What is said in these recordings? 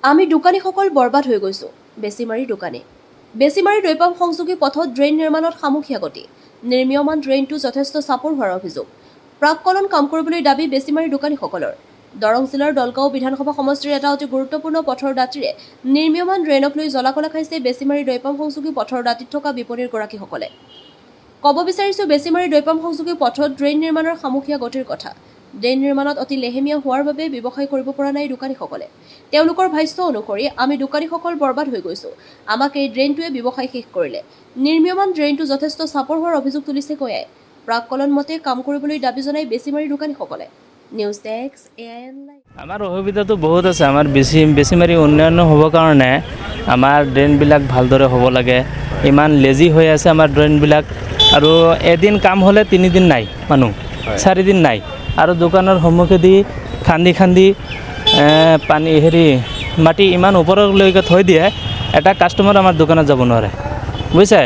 আমি দোকানীসকল বৰবাদ হৈ গৈছোঁ বেছিমাৰী দোকানী বেছিমাৰী দৈপাম সংযোগী পথত ড্ৰেইন নিৰ্মাণত সামূহিয়া গতি নিৰ্মীয়মান ড্ৰেইনটো যথেষ্ট চাপৰ হোৱাৰ অভিযোগ প্ৰাককলন কাম কৰিবলৈ দাবী বেছিমাৰী দোকানীসকলৰ দৰং জিলাৰ দলগাঁও বিধানসভা সমষ্টিৰ এটা অতি গুৰুত্বপূৰ্ণ পথৰ দাঁতিৰে নিৰ্মীয়মান ড্ৰেইনক লৈ জ্বলাকলা খাইছে বেছিমাৰী দৈপাম সংযোগী পথৰ দাঁতিত থকা বিপণীৰ গৰাকীসকলে ক'ব বিচাৰিছোঁ বেছিমাৰী দৈপাম সংযোগী পথত ড্ৰেইন নিৰ্মাণৰ সামূহিয়া গতিৰ কথা ড্ৰেইন নিৰ্মাণত অতি লেহেমীয়া হোৱাৰ বাবে ব্যৱসায় কৰিব পৰা নাই দোকানীসকলে তেওঁলোকৰ ভাষ্য অনুসৰি আমি দোকানীসকল বৰবাদ হৈ গৈছোঁ আমাক এই ড্ৰেইনটোৱে ব্যৱসায় শেষ কৰিলে নিৰ্মীয়মান ড্ৰেইনটো যথেষ্ট চাপৰ হোৱাৰ অভিযোগ তুলিছে কয়াই প্ৰাককলন মতে কাম কৰিবলৈ দাবী জনাই Besimari দোকানীসকলে news desk AIN live আমাৰ অসুবিধাটো বহুত আছে আমাৰ বেছিমাৰী উন্নয়ন হ'বৰ কাৰণে আমাৰ ড্ৰেইনবিলাক ভালদৰে হ'ব লাগে ইমান লেজি হৈ আছে আমাৰ ড্ৰেইনবিলাক আৰু এদিন কাম হ'লে 3 দিন নাই মানুহ 4 দিন নাই আৰু দোকানৰ সন্মুখেদি খান্দি পানী মাটি ইমান ওপৰলৈকে থৈ দিয়ে এটা কাষ্টমাৰ আমাৰ দোকানত যাব নোৱাৰে বুজিছে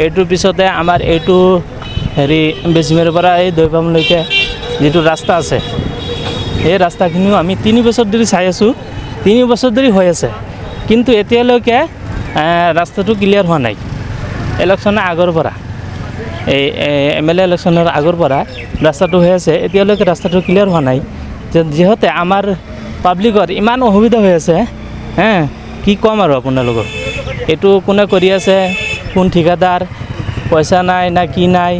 এইটোৰ পিছতে আমাৰ এইটো বেছিমাৰীৰ পৰা এই দৈপামলৈকে যিটো ৰাস্তা আছে এই ৰাস্তাখিনিও আমি 3 বছৰ ধৰি চাই আছোঁ 3 বছৰ ধৰি হৈ আছে কিন্তু এতিয়ালৈকে ৰাস্তাটো ক্লিয়াৰ হোৱা নাই ইলেকশ্যনৰ আগৰ পৰা এই MLA ইলেকশ্যনৰ আগৰ পৰা ৰাস্তাটো হৈ আছে এতিয়ালৈকে ৰাস্তাটো ক্লিয়াৰ হোৱা নাই যিহেতু আমাৰ পাব্লিকৰ ইমান অসুবিধা হৈ আছে কি ক'ম আৰু আপোনালোকক এইটো কোনে কৰি আছে কোন ঠিকাদাৰ পইচা নাই না কি নাই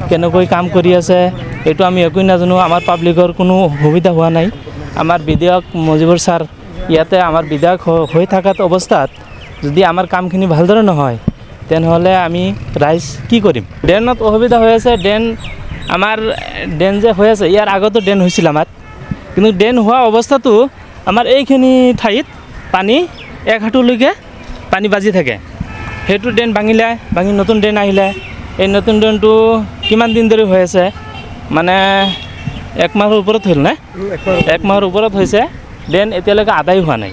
কেনেকৈ কাম কৰি আছে এইটো আমি একোই নাজানো আমাৰ পাব্লিকৰ কোনো সুবিধা হোৱা নাই আমাৰ বিধায়ক মজিবুৰ ছাৰ ইয়াতে আমাৰ বিধায়ক হৈ থকাত অৱস্থাত যদি আমাৰ কামখিনি ভালদৰে নহয় তেনেহ'লে আমি ৰাইজ কি কৰিম ড্ৰেইনত অসুবিধা হৈ আছে আমাৰ ড্ৰেইন যে হৈ আছে ইয়াৰ আগতো ড্ৰেইন হৈছিল আমাৰ কিন্তু ড্ৰেইন হোৱা অৱস্থাটো আমাৰ এইখিনি ঠাইত পানী 1 হাঁটুলৈকে পানী বাজি থাকে সেইটো ড্ৰেইন ভাঙি নতুন ড্ৰেইন আহিলে এই নতুন ড্ৰেইনটো কিমান দিন ধৰি হৈ আছে মানে 1 মাহৰ ওপৰত হ'ল নে 1 মাহৰ ওপৰত হৈছে ড্ৰেইন এতিয়ালৈকে আদায় হোৱা নাই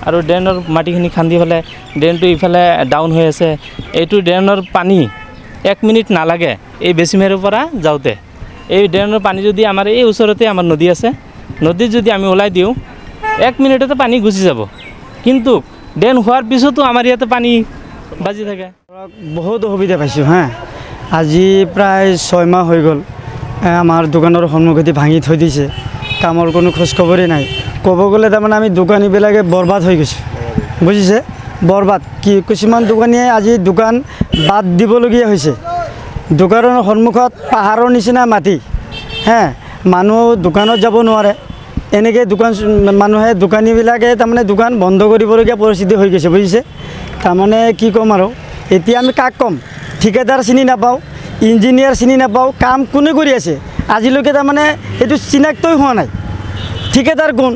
আৰু ড্ৰেইনৰ মাটিখিনি খান্দি পেলাই ড্ৰেইনটো ইফালে ডাউন হৈ আছে এইটো ড্ৰেইনৰ পানী 1 মিনিট নালাগে এই বেছিমাৰীৰ পৰা যাওঁতে এই ড্ৰেইনৰ পানী যদি আমাৰ এই ওচৰতে আমাৰ নদী আছে নদীত যদি আমি ওলাই দিওঁ 1 মিনিটতে পানী গুচি যাব কিন্তু ড্ৰেইন হোৱাৰ পিছতো আমাৰ ইয়াতে পানী বাজি থাকে বহুত অসুবিধা পাইছোঁ আজি প্ৰায় 6 মাহ হৈ গ'ল আমাৰ দোকানৰ সন্মুখেদি ভাঙি থৈ দিছে কামৰ কোনো খোজখবৰেই নাই ক'ব গ'লে তাৰমানে আমি দোকানীবিলাকে বৰবাদ হৈ গৈছোঁ বুজিছে বৰবাদ কিছুমান দোকানীয়ে আজি দোকান বাদ দিবলগীয়া হৈছে দোকানৰ সন্মুখত পাহাৰৰ নিচিনা মাটি মানুহ দোকানত যাব নোৱাৰে এনেকৈ দোকানীবিলাকে তাৰমানে দোকান বন্ধ কৰিবলগীয়া পৰিস্থিতি হৈ গৈছে বুজিছে তাৰমানে কি ক'ম আৰু এতিয়া আমি কাক ক'ম ঠিকাদাৰ চিনি নাপাওঁ ইঞ্জিনিয়াৰ চিনি নাপাওঁ কাম কোনে কৰি আছে আজিলৈকে তাৰমানে এইটো চিনাক্তই হোৱা নাই ঠিকাদাৰ কোন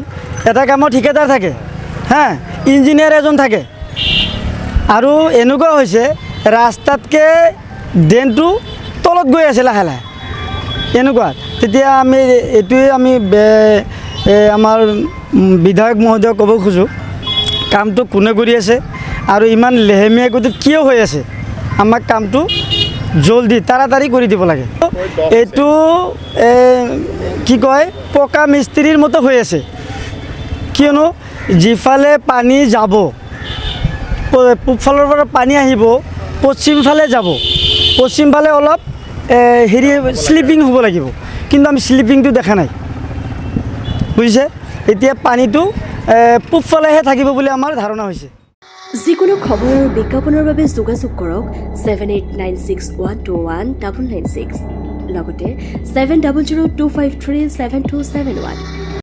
এটা কামৰ ঠিকাদাৰ থাকে ইঞ্জিনিয়াৰ এজন থাকে আৰু এনেকুৱা হৈছে ৰাস্তাতকৈ ড্ৰেইনটো তলত গৈ আছে লাহে লাহে এনেকুৱা তেতিয়া আমি এইটোৱে আমি আমাৰ বিধায়ক মহোদয়ক ক'ব খোজোঁ কামটো কোনে কৰি আছে আৰু ইমান লেহেমীয়া গতিত কিয় হৈ আছে আমাক কামটো জলদি তাড়াতাড়ি কৰি দিব লাগে এইটো কি কয় পকা মিস্ত্ৰীৰ মতো হৈ আছে কিয়নো যিফালে পানী যাব পূবফালৰ পৰা পানী আহিব পশ্চিম ফালে যাব পশ্চিম ফালে অলপ শ্লিপিং হ'ব লাগিব কিন্তু আমি শ্লিপিংটো দেখা নাই বুজিছে এতিয়া পানীটো পূবফালেহে থাকিব বুলি আমাৰ ধাৰণা হৈছে যিকোনো খবৰ আৰু বিজ্ঞাপনৰ বাবে যোগাযোগ কৰক 7896121996 লগতে 7002537271